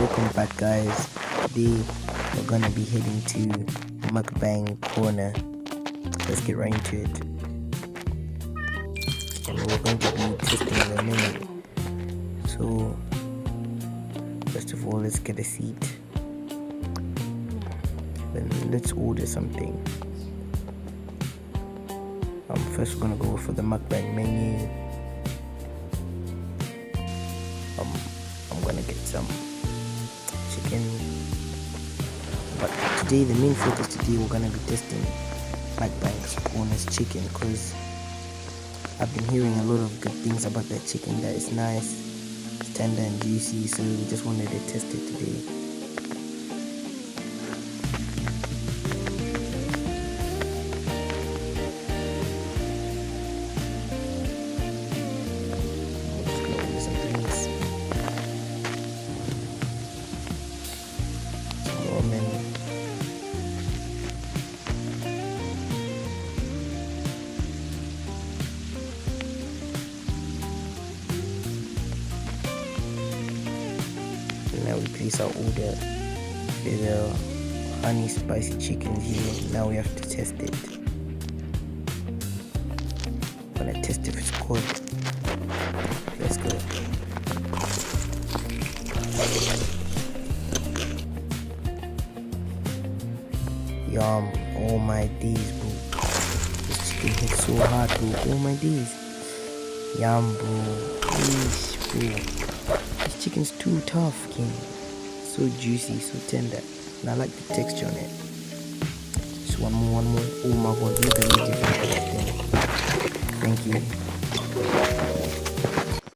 Welcome back, guys. Today we're gonna be heading to Mukbang Corner. Let's get right into it. And we're going to be testing the menu. So first of all, let's get a seat. Then let's order something. First we're gonna go for the Mukbang menu. I'm gonna get some chicken, but today the main focus today we're gonna be testing Mukbang's Corner's chicken, because I've been hearing a lot of good things about that chicken, that it's nice, it's tender and juicy, so we just wanted to test it today. Now we place our order. There's a honey spicy chicken here. Now we have to test it. I'm gonna test if it's good. Let's go. Yum! Oh my days, bro. This chicken hits so hard, bro. Oh my days. Yum, bro. Yeesh, bro. This chicken's too tough, king. So juicy, so tender, and I like the texture on it. Just one more. Oh my god, look at the different. Thank you.